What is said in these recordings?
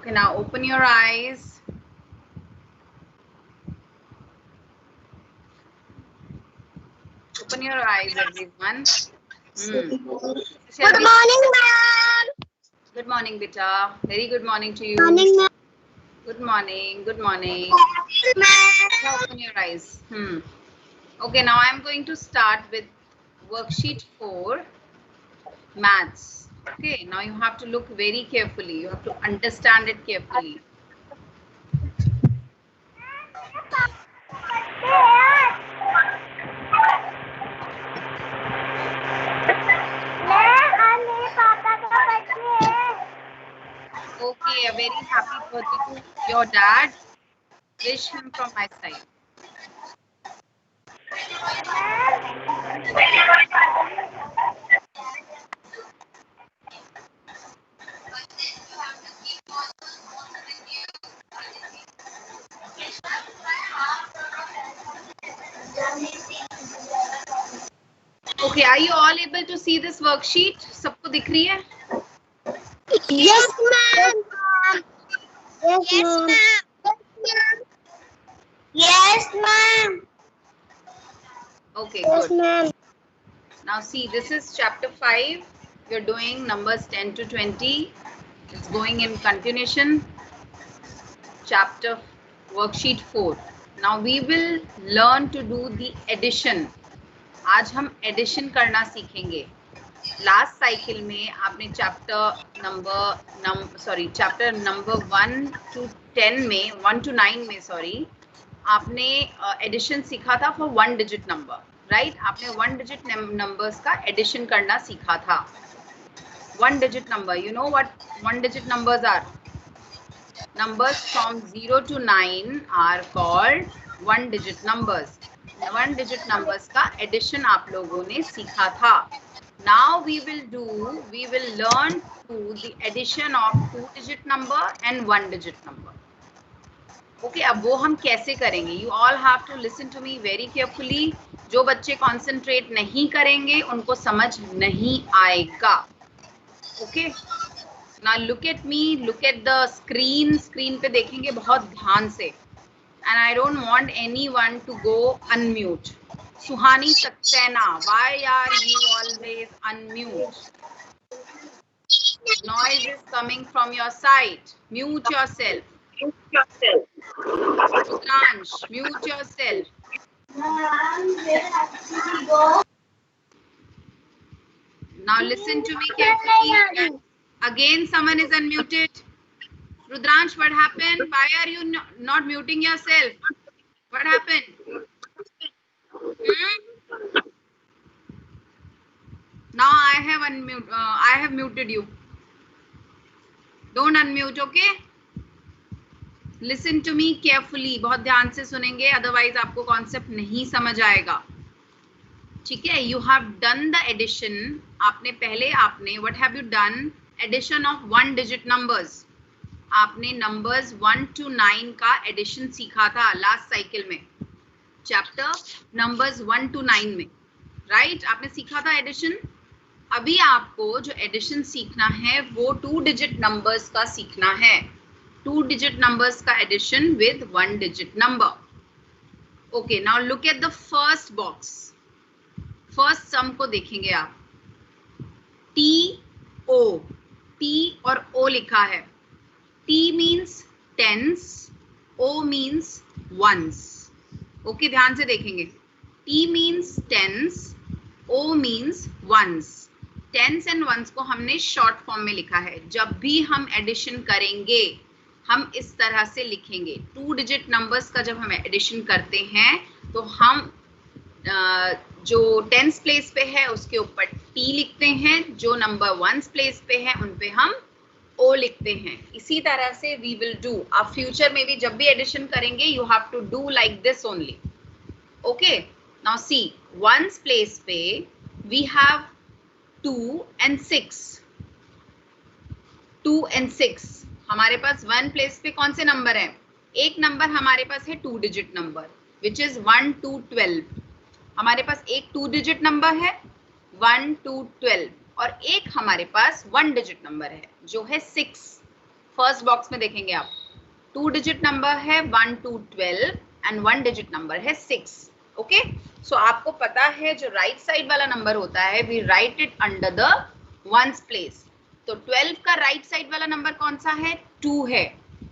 Okay, now open your eyes. Open your eyes, everyone. Good morning, ma'am. Good morning, beta. Very good morning to you. Morning, ma'am. Good morning. Good morning. Ma'am. Open your eyes. Okay, now I'm going to start with worksheet 4, maths. Okay, now you have to look very carefully. You have to understand it carefully. Okay, a very happy birthday to your dad. Wish him from my side. Okay, are you all able to see this worksheet? सबको दिख रही है? Yes, ma'am. Yes, ma'am. Yes, ma'am. Okay, Yes, good. ma'am. Now see, this is chapter 5. We're doing numbers 10 to 20. It's going in continuation. Chapter worksheet 4. Now we will learn to do the addition. आज हम addition करना सीखेंगे. Last cycle में आपने chapter number 1 to 10 में 1 to 9 में आपने addition सीखा था फॉर 1 डिजिट नंबर, राइट? आपने 1 डिजिट नंबर्स का एडिशन करना सीखा था. 1 digit number, you know what 1 digit numbers are? Numbers from 0 to 9 are called 1 digit numbers. 1 digit numbers का addition आप लोगों ने सीखा था. Now we will learn to the addition of 2 digit number and 1 digit number. Okay, अब वो हम कैसे करेंगे? You all have to listen to me very carefully. जो बच्चे concentrate नहीं करेंगे उनको समझ नहीं आएगा. Okay? Now look at me, look at the screen. Screen पे देखेंगे बहुत ध्यान से. And I don't want anyone to go unmute. Suhani Saxena, why are you always unmute? Noise is coming from your side. Mute yourself. Rudransh, mute yourself. Now listen to me carefully. Again, someone is unmuted. Rudransh, what happened? Why are you not muting yourself? What happened? Now I have muted you. Don't unmute, okay? Listen to me carefully. बहुत ध्यान से सुनेंगे, otherwise आपको concept नहीं समझ आएगा. ठीक है? You have done the addition. What have you done? Addition of 1 digit numbers. आपने numbers 1 to 9 का addition सीखा था last cycle में. Chapter numbers 1 to 9 में, right? आपने सीखा था addition. अभी आपको जो addition सीखना है वो 2 digit numbers का सीखना है. 2 digit numbers का addition with 1 digit number. Okay, now look at the first box. First sum को देखेंगे आप. T-O. T और O लिखा है. T means tens, O means ones. Okay, ध्यान से देखेंगे. T means tens, O means ones. Tens and ones को हमने short form में लिखा है. जब भी हम addition करेंगे हम इस तरह से लिखेंगे. 2 digit numbers का जब हम addition करते हैं तो हम जो टेंस प्लेस पे है उसके ऊपर T लिखते हैं, जो नंबर वंस प्लेस पे है उन पे हम O लिखते हैं. इसी तरह से we will do. आप फ्यूचर में भी जब भी एडिशन करेंगे you have to do like this only. Okay, now see, ones place पे we have 2 and 6. 2 and 6. हमारे पास 1 प्लेस पे कौन से नंबर है? एक नंबर हमारे पास है 2 digit number which is 1 to 12. हमारे पास एक 2 डिजिट नंबर है 1 to 12 और एक हमारे पास 1 डिजिट नंबर है जो है 6. फर्स्ट बॉक्स में देखेंगे आप 2 डिजिट नंबर है 1 to 12 एंड 1 डिजिट नंबर है 6. ओके, सो आपको पता है जो राइट साइड वाला नंबर होता है we write it under the ones place. तो 12 का राइट साइड वाला नंबर कौन सा है? 2 है.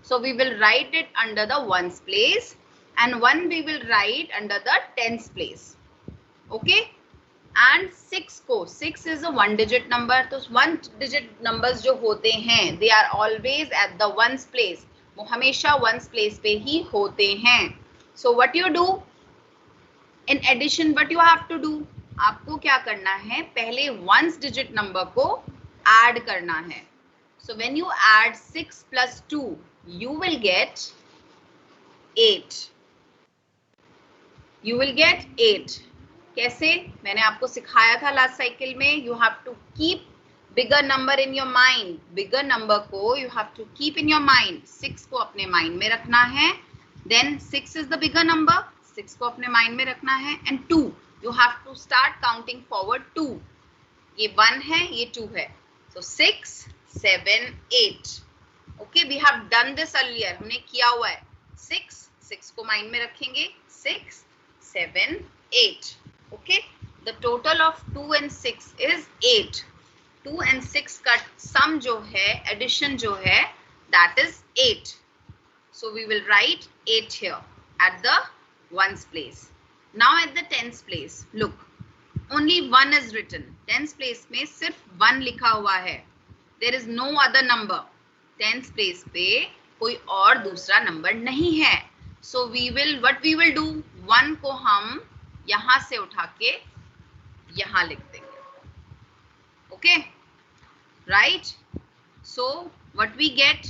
So we will write it under the ones place and 1 we will write under the tens place. Okay, and 6 को 6 इज अ 1 डिजिट नंबर. तो 1 digit numbers जो होते हैं they are always at the ones place. वो हमेशा ones place पे ही होते हैं. So what you do in addition, what you have to do, आपको क्या करना है, पहले वंस डिजिट नंबर को ऐड करना है. So when you add 6 plus 2 you will get 8. You will get 8. कैसे? मैंने आपको सिखाया था लास्ट साइकिल में. You have to keep bigger number in your mind. Bigger number को you have to keep in your mind. 6 को अपने mind में रखना है. Then 6 is the bigger number. 6 को अपने माइंड में रखना है. And 2 you have to start counting forward 2. ये 1 है, ये 2 है. So 6 7 8. Okay, we have done this earlier. हमने किया हुआ है. 6 को माइंड में रखेंगे. 6 7 8. Okay, the total of 2 and 6 is 8. 2 and 6 का sum जो है, addition जो है, that is 8. So we will write 8 here at the ones place. Now at the tens place, look, only 1 is written. Tens place में सिर्फ 1 लिखा हुआ है. There is no other number. Tens place पे कोई और दूसरा नंबर नहीं है. So what we will do, 1 को हम यहां से उठा के यहां लिख देंगे. Okay, right. So what we get,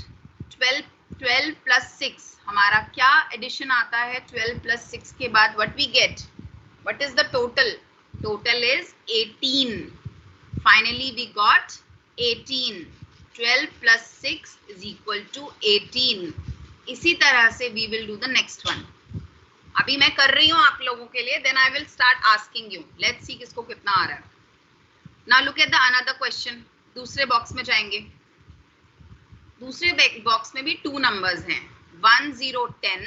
12 plus 6. हमारा क्या एडिशन आता है 12 plus 6 के बाद? What we get, what is the total? Total is 18. Finally we got 18. 12 plus 6 is equal to 18. इसी तरह से we will do the next one. अभी मैं कर रही हूं आप लोगों के लिए. Then I will start asking you. Let's see किसको कितना आ रहा है. Now look at the another question. दूसरे बॉक्स में जाएंगे. दूसरे बॉक्स में भी 2 नंबर्स हैं, 1 0 10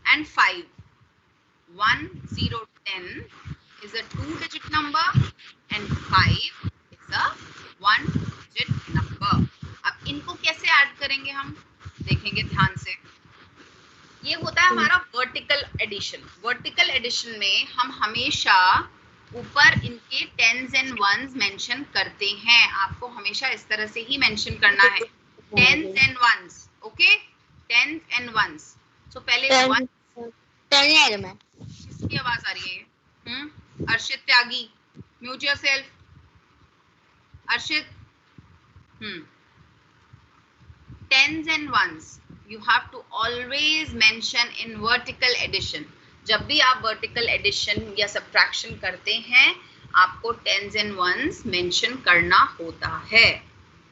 and 5. 1 0 10 is a 2 digit number and 5 is a 1 digit number. अब इनको कैसे ऐड करेंगे हम देखेंगे ध्यान से. ये होता है हमारा वर्टिकल एडिशन. वर्टिकल एडिशन में हम हमेशा ऊपर इनके टेंस एंड वंस मेंशन करते हैं. आपको हमेशा इस तरह से ही मेंशन करना है, tens and ones. Okay, tens and ones. So पहले 1. किसकी आवाज आ रही है? Arshit Tyagi, mute yourself. Arshit, tens and ones you have to always mention in vertical addition. जब भी आप vertical addition या subtraction करते हैं आपको tens and ones mention करना होता है.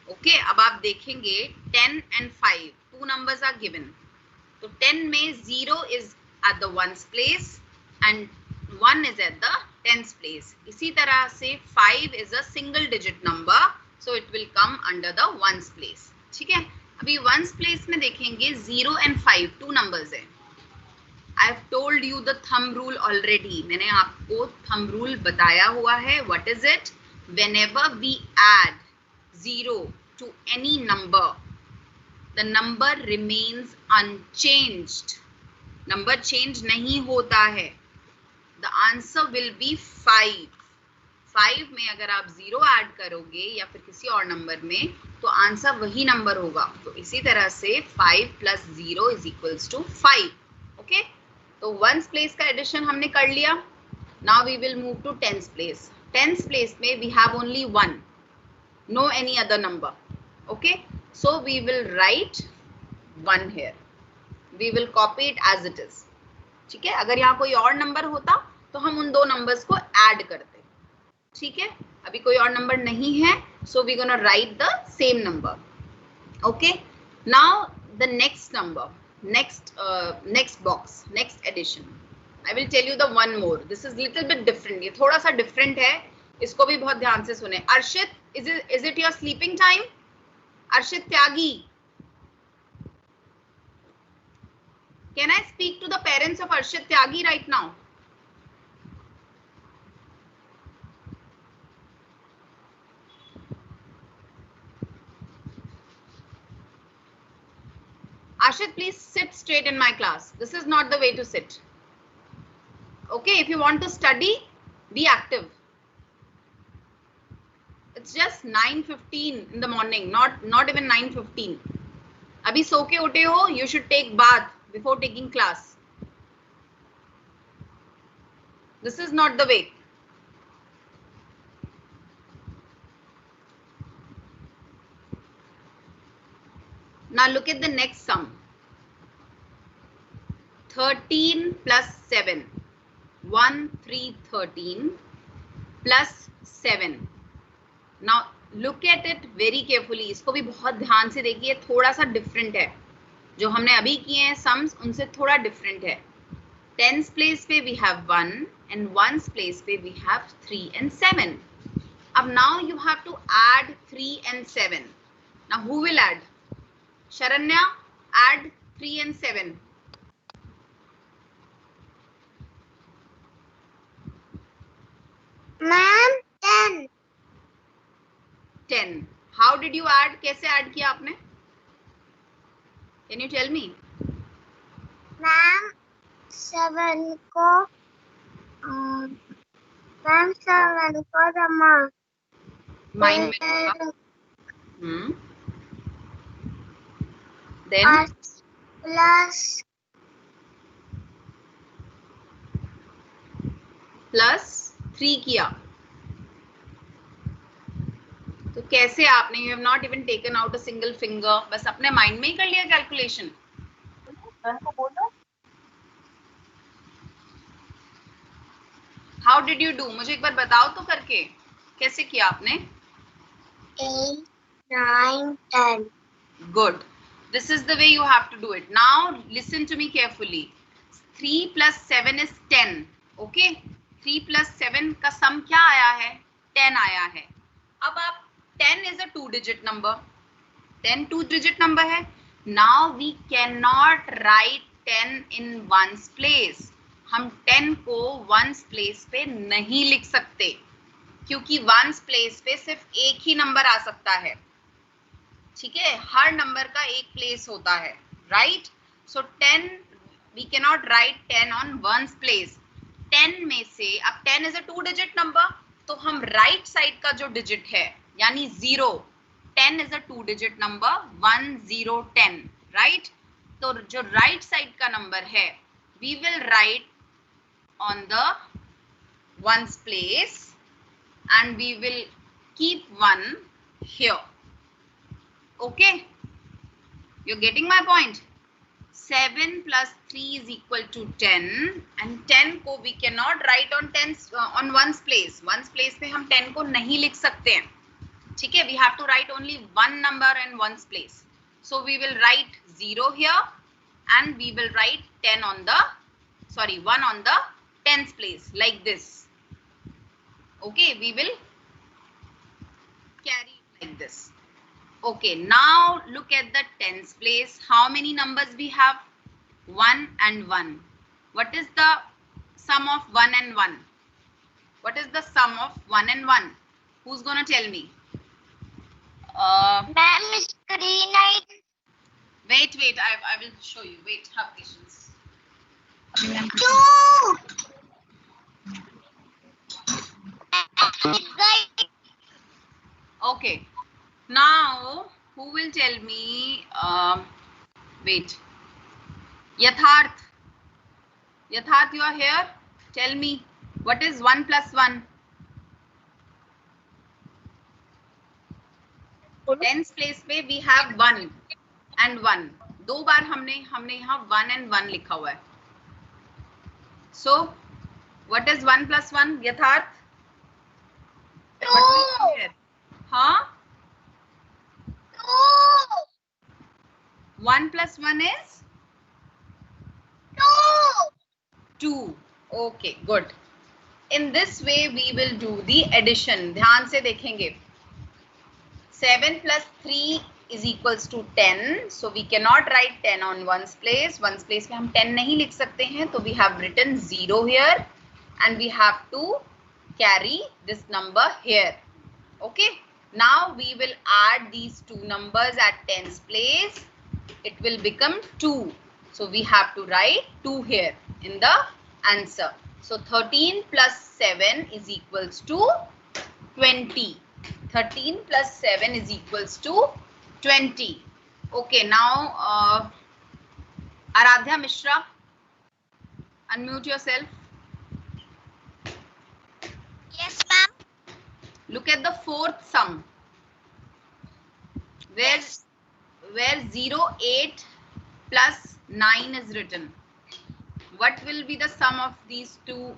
ओके, अब आप देखेंगे 10 and 5 2 numbers are given. तो 10 में 0 is at the ones place and 1 is at the tens place. इसी तरह से 5 is a single digit number, so it will come under the ones place. ठीक है, अभी वंस प्लेस में देखेंगे 0 and 5 2 नंबर्स है. I have told you the thumb rule already. मैंने आपको थंब रूल बताया हुआ है. What is it? Whenever we add 0 to any number the number remains unchanged. Number change नहीं होता है. The answer will be 5. 5 में अगर आप 0 ऐड करोगे या फिर किसी और नंबर में तो आंसर वही नंबर होगा. तो इसी तरह से 5 plus 0 is equals to 5. Okay, तो वंस प्लेस का एडिशन हमने कर लिया. Now we will move to tens place. Tens place में we have only 1, no any other number. Okay, so we will write 1 here. We will copy it as it is. ठीक है, अगर यहाँ कोई और नंबर होता तो हम उन 2 नंबर्स को ऐड करते. ठीक है, अभी कोई और नंबर नहीं है, so we're gonna write the same number. Okay, now the next number, next box, next addition. I will tell you the one more. This is little bit different. ये थोड़ा सा different है, इसको भी बहुत ध्यान से सुने. अर्शित, is it your sleeping time? अर्शित Tyagi, Can I speak to the parents of Arshit Tyagi right now? Arshit, please sit straight in my class. This is not the way to sit. Okay, if you want to study, be active. It's just 9:15 in the morning, not even 9:15. Abhi so ke utte ho, you should take bath before taking class. This is not the way. Now look at the next sum. 13 plus 7. 1, 3, 13 plus 7. Now look at it very carefully. इसको भी बहुत ध्यान से देखिए, थोड़ा सा different है. जो हमने अभी किए हैं सम्स, उनसे थोड़ा डिफरेंट है. Tens place पे we have 1 and ones place पे we have 3 and 7. अब now you have to add 3 and 7. Now who will add? Sharanya, add 3 and 7. Ma'am, 10. 10. How did you add? कैसे add किया आपने? Can you tell me? Ma'am, 7 को ma'am 7 को जमा Mind में then plus 3 किया. तो कैसे आपने, you have not even taken out a single finger, बस अपने माइंड में ही कर लिया calculation. How did you do? मुझे एक बार बताओ तो करके, कैसे किया आपने? 8, 9, 10. Good. This is the way you have to do it. Now listen to me carefully. 3 plus 7 is 10. Okay? 3 plus 7 का sum क्या आया है? 10 आया है. अब आप 10 is a 2-digit number. 10 2-digit number है. Now we cannot write 10 in ones place. हम 10 को ones place पे नहीं लिख सकते, क्योंकि ones place पे सिर्फ एक ही नंबर आ सकता है. ठीक है, हर नंबर का एक प्लेस होता है, right? So 10 we can not write 10 on ones place. 10 में से, अब 10 इज अ 2-digit नंबर, तो हम राइट साइड का जो डिजिट है यानी 0, 10 is a 2-digit number, 1 0 10, right? तो जो राइट साइड का नंबर है we will write on the ones place and we will keep 1 here. Okay, you're getting my point. 7 plus 3 is equal to 10, and 10 को we cannot write on on ones place. Ones place पे हम 10 को नहीं लिख सकते हैं. ठीक है, we have to write only one number in ones place. So we will write 0 here, and we will write 1 on the tens place like this. Okay, we will carry like this. Okay, now look at the tens place. How many numbers we have? 1 and 1. What is the sum of 1 and 1? What is the sum of 1 and 1? Who's gonna tell me? Ma'am, screen light. Wait, I will show you. Wait, have patience. 2. Okay. Now, who will tell me? Wait. Yatharth, you are here. Tell me, what is 1 plus 1? Tens place पे we have 1 and 1. 2 बार हमने यहाँ 1 and 1 लिखा हुआ है. So, what is 1 plus 1? Yatharth? 2. हाँ? 2. 1 plus 1 is? 2. 2. Okay, good. In this way we will do the addition. ध्यान से देखेंगे. 7 plus 3 is equals to 10. So we cannot write 10 on ones place. Ones place में हम 10 नहीं लिख सकते हैं, तो we have written 0 here and we have to carry this number here. Okay. Now we will add these two numbers at tens place. It will become 2. So we have to write 2 here in the answer. So 13 plus 7 is equals to 20. 13 plus 7 is equals to 20. Okay, now Aradhya Mishra, unmute yourself. Yes, ma'am. Look at the fourth sum. Where 0, 8 plus 9 is written. What will be the sum of these two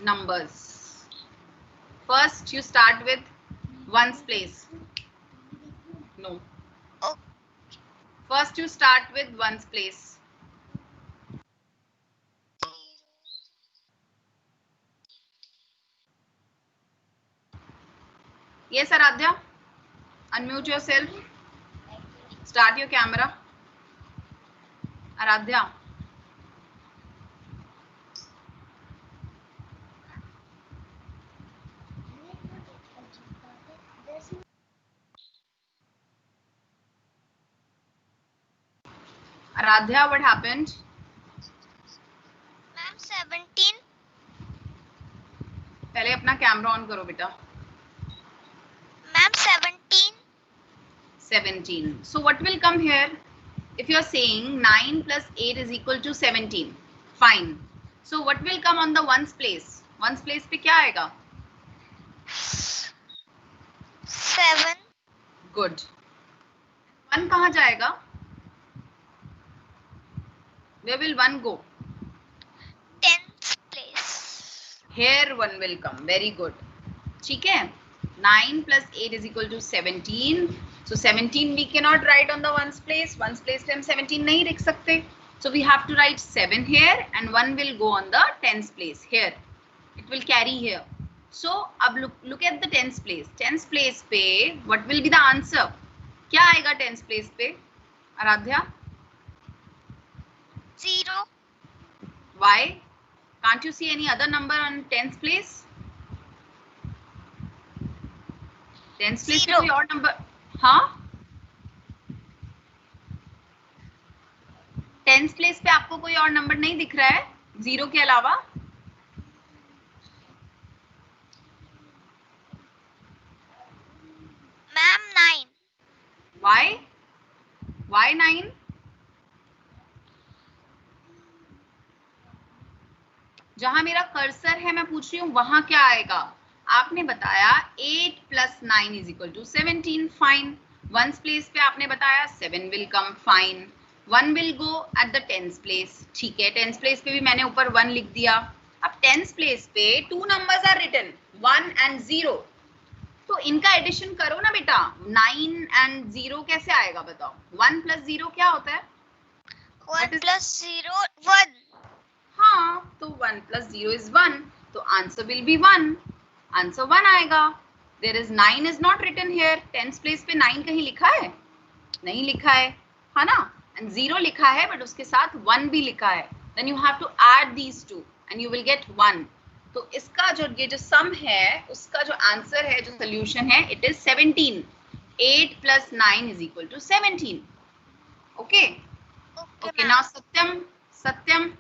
numbers? First, you start with ones place. No. Oh. First, you start with ones place. Yes, Aradhya. Unmute yourself. Start your camera. Aradhya. Aradhya, what happened? Ma'am, 17. पहले अपना camera on करो बेटा. Ma'am, 17. 17. So what will come here? If you are saying 9 plus 8 is equal to 17. Fine. So what will come on the ones place? Ones place पे क्या आएगा? 7. Good. 1 कहाँ जाएगा? Where will 1 go? 10th place. Here 1 will come. Very good. ठीक है? 9 plus 8 is equal to 17. So 17 we cannot write on the ones place. Ones place पे हम 17 नहीं लिख सकते. So we have to write 7 here and 1 will go on the tens place here. It will carry here. So अब look at the tens place. Tens place पे what will be the answer? क्या आएगा tens place पे? Aradhya? 0. Why? Can't you see any other number on tens place? Tens place पे कोई और number? हाँ? Tens place पे आपको कोई और नंबर नहीं दिख रहा है 0 के अलावा? Ma'am, 9. Why? Why 9? जहां मेरा कर्सर है मैं पूछ रही हूँ वहां क्या आएगा? आपने बताया 8 plus 9 is equal to 17. Fine. Ones place पे आपने बताया 7 will come. Fine. 1 will go at the tens place. ठीक है, tens place पे भी मैंने ऊपर 1 लिख दिया. अब tens place पे 2 numbers are written, 1 and 0. तो इनका एडिशन करो ना बेटा. 9 and 0 कैसे आएगा बताओ? 1 plus 0 क्या होता है? 1 plus 0, 1. हाँ, तो 1 plus 0 is 1. तो answer will be 1. Answer 1 आएगा. There is 9 is not written here. Tens place पे 9 कहीं लिखा है? नहीं लिखा है ना? And 0 लिखा है, but उसके साथ 1 भी लिखा है. Then you have to add these two, and you will get 1. तो इसका जो ये जो sum है, उसका जो answer है, जो solution है, it is 17. 8 plus 9 is equal to 17. Okay. Okay. Now Satyam.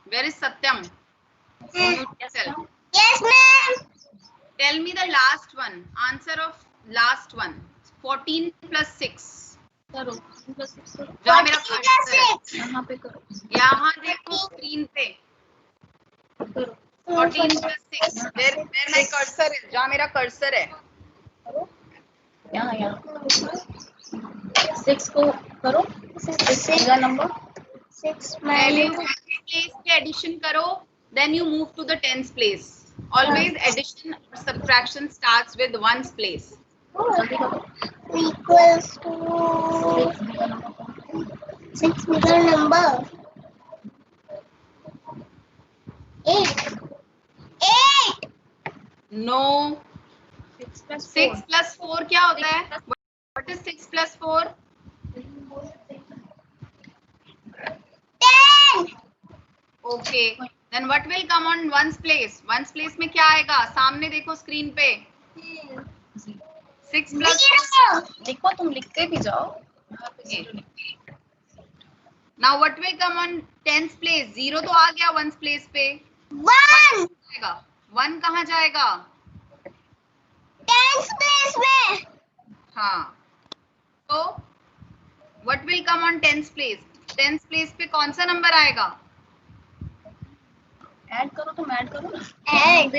Where is Satyam? Yes, ma'am. Tell me the last one. Answer of last one. 14 plus 6. करो 14 plus 6 करो. जहाँ मेरा कर्सर है, यहाँ पे करो. यहाँ देखो स्क्रीन पे. करो 14 plus 6. Where my cursor है? जहाँ मेरा कर्सर है. यहाँ 6 को करो. 6 का नंबर 6 पहले place के addition करो. Then you move to the tens place. Always addition or subtraction starts with ones place. equals to 6 middle number 8. No. 6 plus 4 क्या होता है? What is 6 plus 4? 10. Okay. Then what will come on ones place? Ones place में क्या आएगा? सामने देखो screen पे. 6 plus 0. लिखो, तुम लिख के भी जाओ. Now what will come on tens place? 0 तो आ गया ones place पे. 1. जाएगा. 1 कहाँ जाएगा? 10 place में. हाँ. तो what will come on tens place? Tens place पे कौन सा नंबर आएगा? ऐड करो, तुम ऐड करो. Add.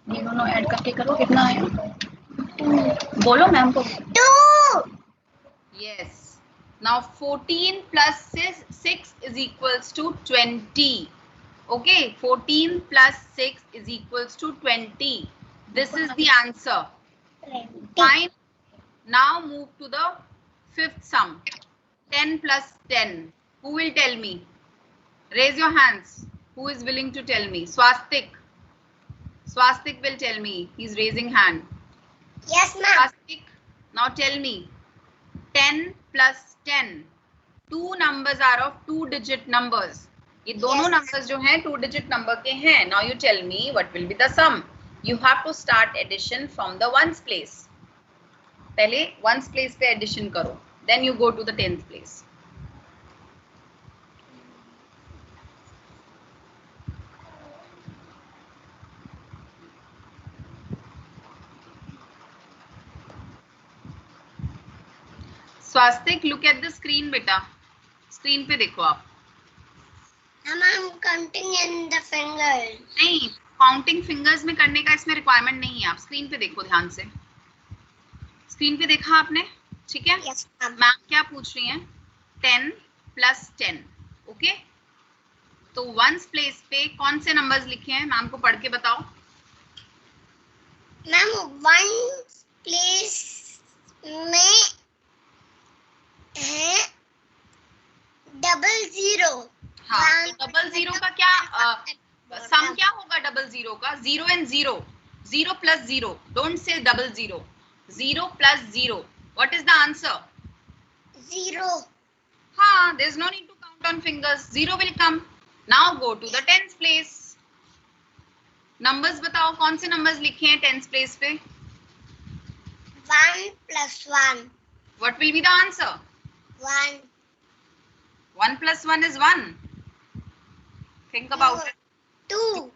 ये दोनों ऐड करके करो. कितना आया? बोलो मैम को. 2. Yes. Now 14 plus 6 is equals to 20. Okay, 14 plus 6 is equals to 20. This is the answer. Fine. Now move to the fifth sum. 10 plus 10. Who will tell me? Raise your hands. Who is willing to tell me? Swastik. Swastik will tell me. He's raising hand. Yes, ma'am. Swastik, now tell me. 10 plus 10. Two numbers are of two-digit numbers. ये दोनों Yes. numbers जो हैं two-digit number के हैं. Now you tell me what will be the sum. You have to start addition from the ones place. पहले ones place पे addition करो. Then you go to the tenth place. Swastik, look at the screen बेटा. Screen पे देखो आप. Ma'am, I'm counting in the fingers. नहीं, counting fingers में करने का इसमें रिक्वायरमेंट नहीं है. आप स्क्रीन पे देखो ध्यान से. स्क्रीन पे देखा आपने? ठीक है. Yes, ma'am. मैम क्या पूछ रही हैं? 10 plus 10. ओके. तो वंस प्लेस पे कौन से नंबर्स लिखे हैं? मैम को पढ़ के बताओ. Ma'am, 1 place में है 00. हाँ, तो डबल जीरो का क्या सम क्या होगा? डबल जीरो का 0 and 0. 0 plus 0. Don't say double 0. 0 plus 0. What is the answer? 0. हाँ, there's no need to count on fingers. 0 will come. Now go to the tens place. Numbers बताओ, कौन से numbers लिखे हैं tens place पे? 1 plus 1. What will be the answer? 1. 1 plus 1 is 1. Think about it. 2.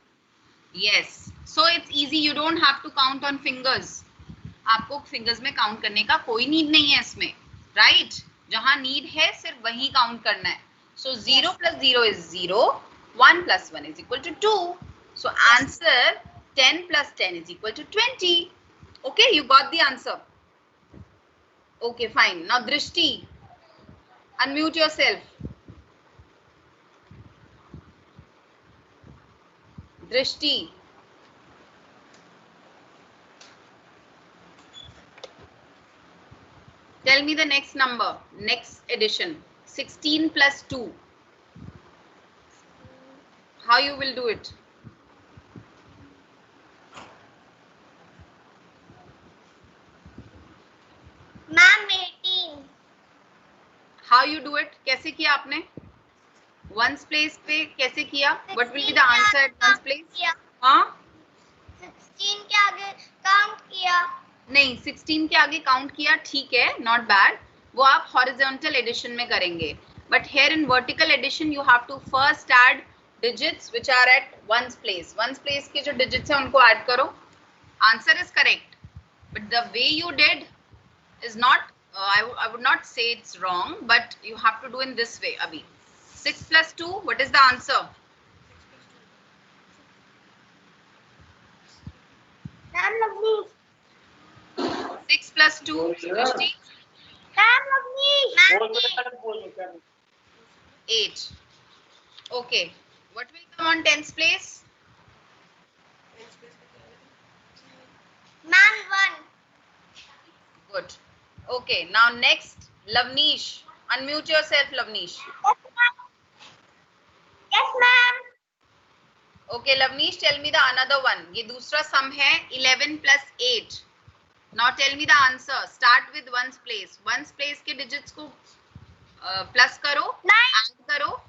Yes. So it's easy. You don't have to count on fingers. आपको fingers में count करने का कोई need नहीं है इसमें. Right? जहाँ need है सिर्फ वही count करना है. So 0 plus 0 is 0. 1 plus 1 is equal to 2. So answer 10 plus 10 is equal to 20. Okay, you got the answer. Okay, fine. Now Drishti, unmute yourself. Drishti. Tell me the next number, next addition. 16 plus 2. How you will do it? Ma'am, 18. How you do it? कैसे किया आपने? Ones place पे कैसे किया? What will be the answer at ones place? हाँ? 16 के आगे count किया. नहीं, 16 के आगे काउंट किया, ठीक है, not bad. वो आप horizontal addition में करेंगे. But here in vertical addition you have to first add digits which are at ones place. Ones place के जो digits हैं उनको add करो. Answer is correct. But the way you did is not, I would not say it's wrong, but you have to do in this way, Abhi. 6 plus 2, what is the answer? Ma'am, lovely. 6 plus 2, Drishti? Ma'am, lovely. 8. Okay. What will come on tens place? Ma'am, 1. Good. Okay. Now next, Lavneesh. Unmute yourself, Lavneesh. Yes, ma'am. Yes, ma'am. Okay, Lavnish, tell me the another one. ये दूसरा sum है 11 plus 8. Now tell me the answer. Start with ones place. Ones place के digits को plus करो, add करो.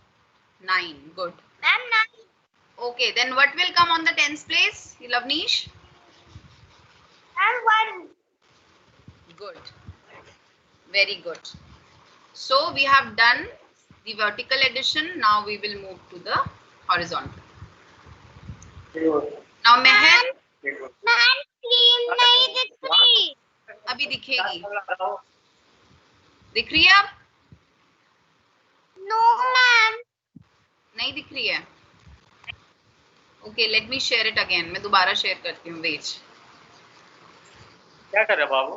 9. Good. Ma'am, 9. Okay, then what will come on the tens place, Lavnish? Ma'am, 1. Good. Very good. So we have done the vertical addition. Now we will move to the horizontal. Now Meher, Ma'am, screen नहीं दिख रही. अभी दिखेगी. दिख रही है अब? No, ma'am. नहीं दिख रही है. Okay, let me share it again. मैं दोबारा शेयर करती हूँ. Wait. क्या कर रहे बाबू?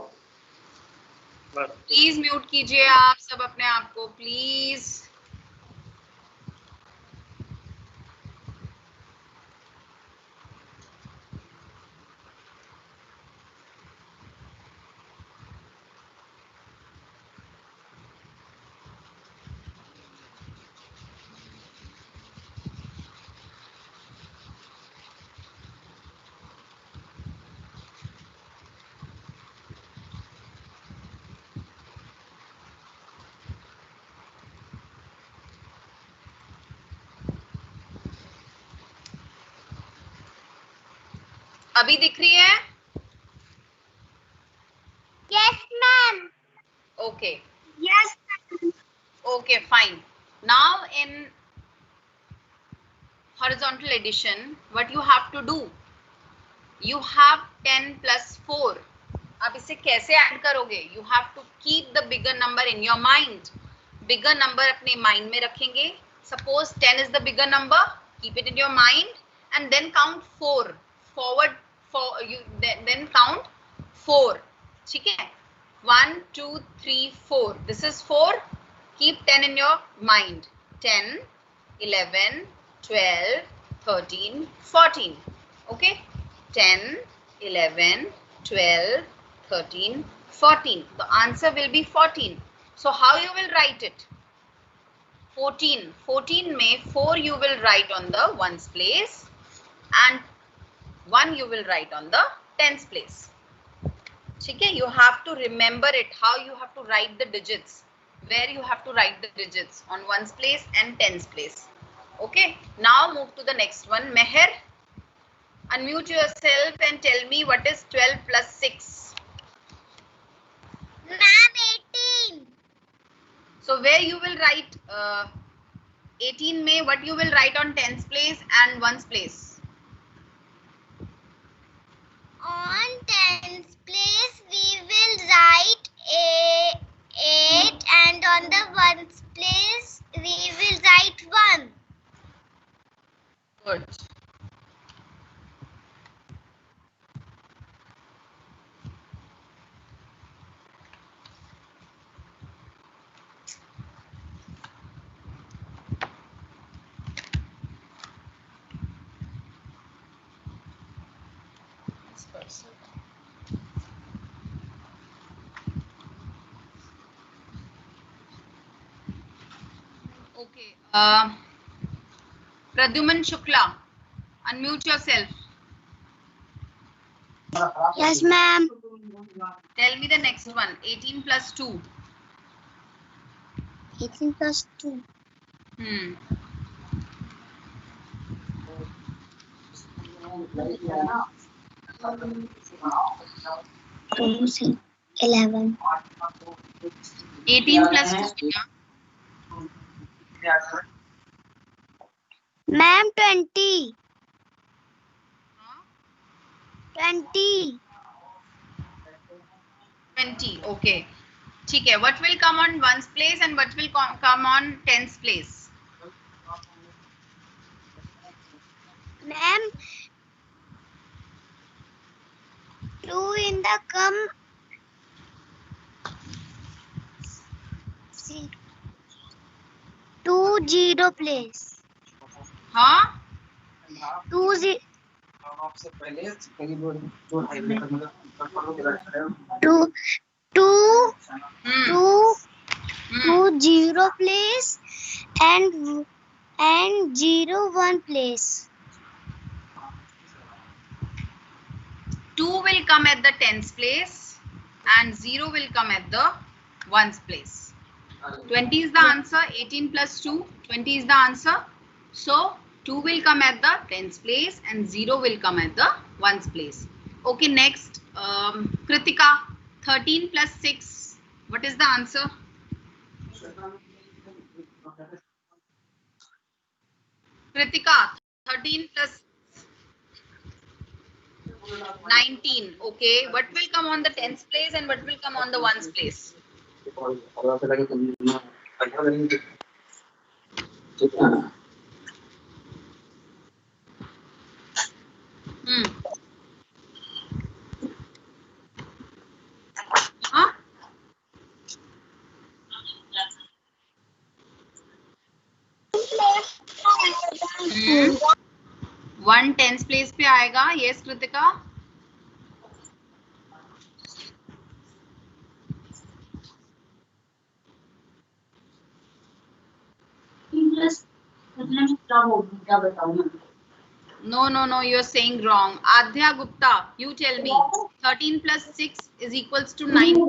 बस प्लीज म्यूट कीजिए आप सब अपने आप को, प्लीज. अभी दिख रही है? Yes, ma'am. Okay. Yes, ma'am. Okay, fine. Now in horizontal addition, what you have to do? You have 10 plus 4. अब इसे कैसे ऐड करोगे? You have to keep the bigger number in your mind. Bigger number अपने mind में रखेंगे. Suppose 10 is the bigger number. Keep it in your mind and then count 4 forward. Then count 4. ठीक है? 1, 2, 3, 4. This is 4. Keep 10 in your mind. 10, 11, 12, 13, 14. Okay? 10, 11, 12, 13, 14. The answer will be 14. So how you will write it? 14. 14 में 4 you will write on the ones place and 1 you will write on the tens place. ठीक है? You have to remember it, how you have to write the digits, where you have to write the digits on ones place and tens place. Okay? Now move to the next one. Meher, unmute yourself and tell me what is 12 plus 6. Ma'am, 18. So where you will write 18 में what you will write on tens place and ones place? On tens place, we will write 8 and on the ones place, we will write 1. Good. Okay. Pradyuman Shukla, unmute yourself. Yes, ma'am. Tell me the next one. 18 plus 2. 18 plus 2. Two, 11. 18 plus 2. Ma'am, 20. 20. 20. Okay. ठीक है. What will come on ones place and what will come on tens place? Ma'am, 2 in the come. See. 2 0 place. हाँ? 2 0. 2 2 2 0 place and 0 1 place. 2 will come at the tens place and 0 will come at the ones place. 20 is the answer. 18 plus 2, 20 is the answer. So 2 will come at the tens place and 0 will come at the ones place. Okay, next, Kritika, 13 plus 6. What is the answer? Kritika, 13 plus 19. Okay, what will come on the tens place and what will come on the ones place? Huh? One tens place पे आएगा. Yes Kritika. No, you are saying wrong. Adhya Gupta, you tell me. 13 plus 6 is equals to 19.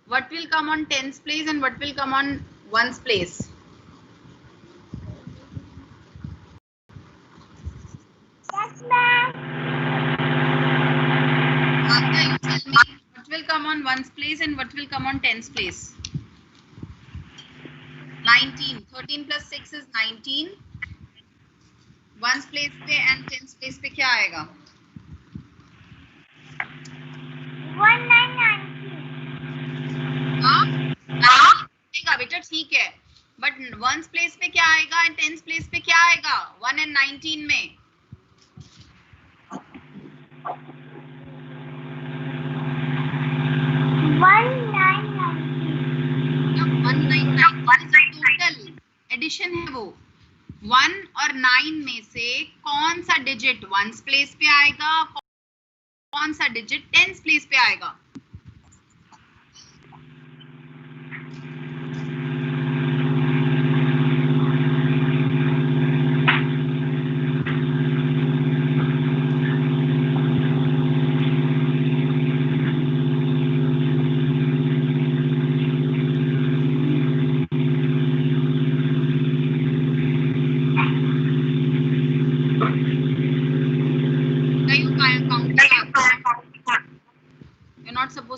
What will come on tens place and what will come on ones place? Yes, ma'am. Adhya, you tell me. What will come on ones place and what will come on tens place? 19. 13 plus 6 is 19. Ones place पे and tens place पे क्या आएगा? 1990. हाँ? बेटा ठीक है. But ones place पे क्या आएगा and tens place पे क्या आएगा? 1 and 19 में. 1990 टोटल एडिशन है वो. 1 और 9 में से कौन सा डिजिट वंस प्लेस पे आएगा, कौन सा डिजिट टेंस प्लेस पे आएगा?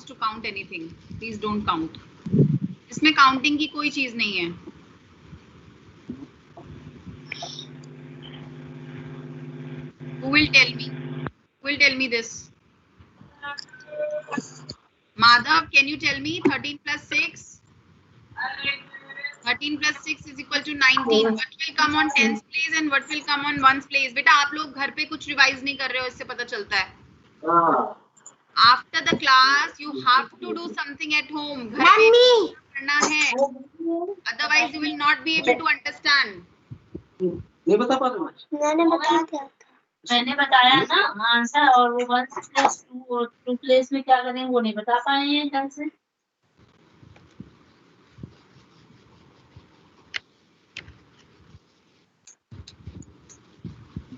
To count anything, please don't count. इसमें काउंटिंग की कोई चीज नहीं है. Who will tell me? Who will tell me this? Madhav, can you tell me 13 plus 6? 13 plus 6 is equal to 19. What will come on tens place and what will come on ones place? बेटा आप लोग घर पे कुछ revise नहीं कर रहे हो, इससे पता चलता है. After the class, you have to do something at home. घर पे करना है. Otherwise, you will not be able to understand. नहीं बता पा रहे. मैंने बताया ना आंसर, और वो 1 प्लस 2 और 2 प्लेस में क्या करें वो नहीं बता पाए हैं ढंग से.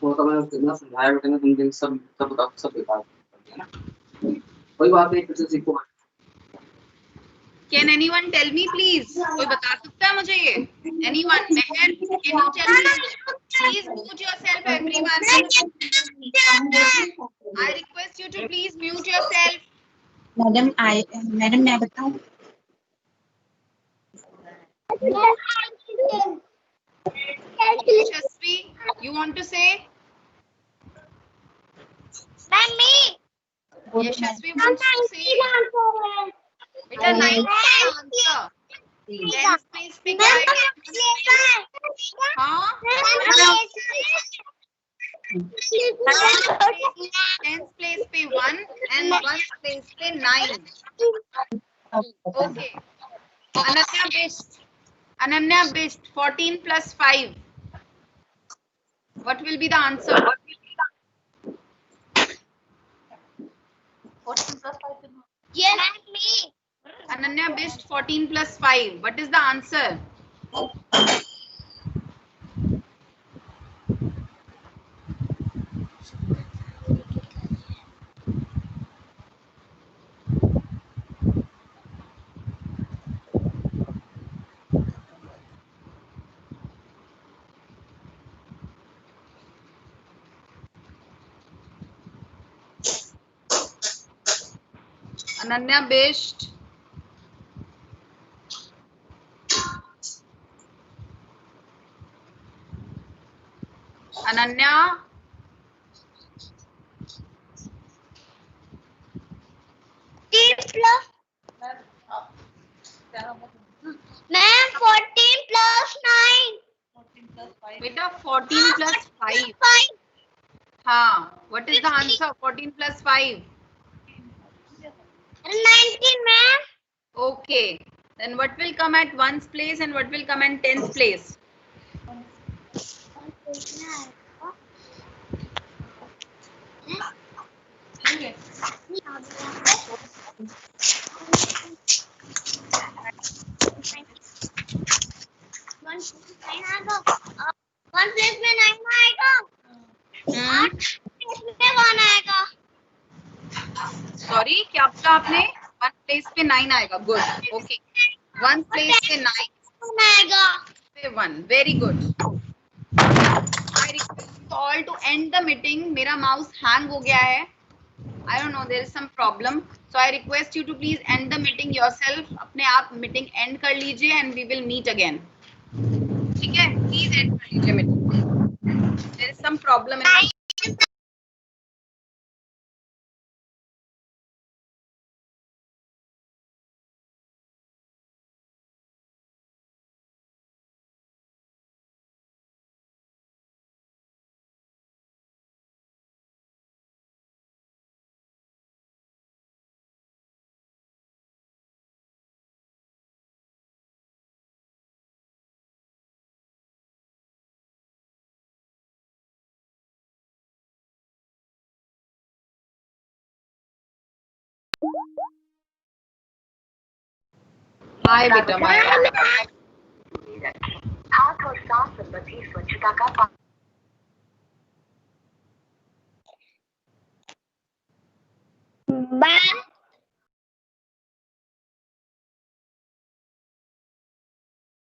वो तो मैंने कितना समझाया बेटा ने, तुम दिन सब बेकार है ना. कोई बात नहीं, फिर से सीखो. Can anyone tell me please? कोई बता सकता है मुझे ये? Anyone? Meher, can you tell me? Please mute yourself, everyone. I request you to please mute yourself. Madam मैं बताऊं? Yashasvi, you want to say? Mummy. Yashasvi wants to say. बेटा 9 का आंसर. टेंस प्लेस पे क्या आएगा? हाँ? Tens place पे 1 and ones place पे 9. Okay. Ananya Bisht, 14 plus 5. What will be the answer? 14 plus 5. Yes, me. Ananya Bisht, 14 plus 5. What is the answer? Ananya best, Ananya ma'am 14 plus 9 बेटा 14 plus 5. हाँ, what is the answer? 14 plus 5. 19 ma'am. Okay. Then what will come at ones place and what will come at tens place? One place में 9 आएगा. Place में 1 आएगा. Sorry, क्या बोला आपने? One place पे 9 आएगा. गुड. ओके. वन प्लेस पे 9 आएगा. पे 1. Very good. I request all to end the meeting. मेरा माउस हैंग हो गया है. I don't know, there is some problem. So I request you to please end the meeting yourself. अपने आप meeting and कर लीजिए and we will meet again. ठीक है? Please end कर लीजिए meeting. There is some problem in my Bye बेटा, bye. हाथ और सांस संबंधी स्वच्छता का Bye.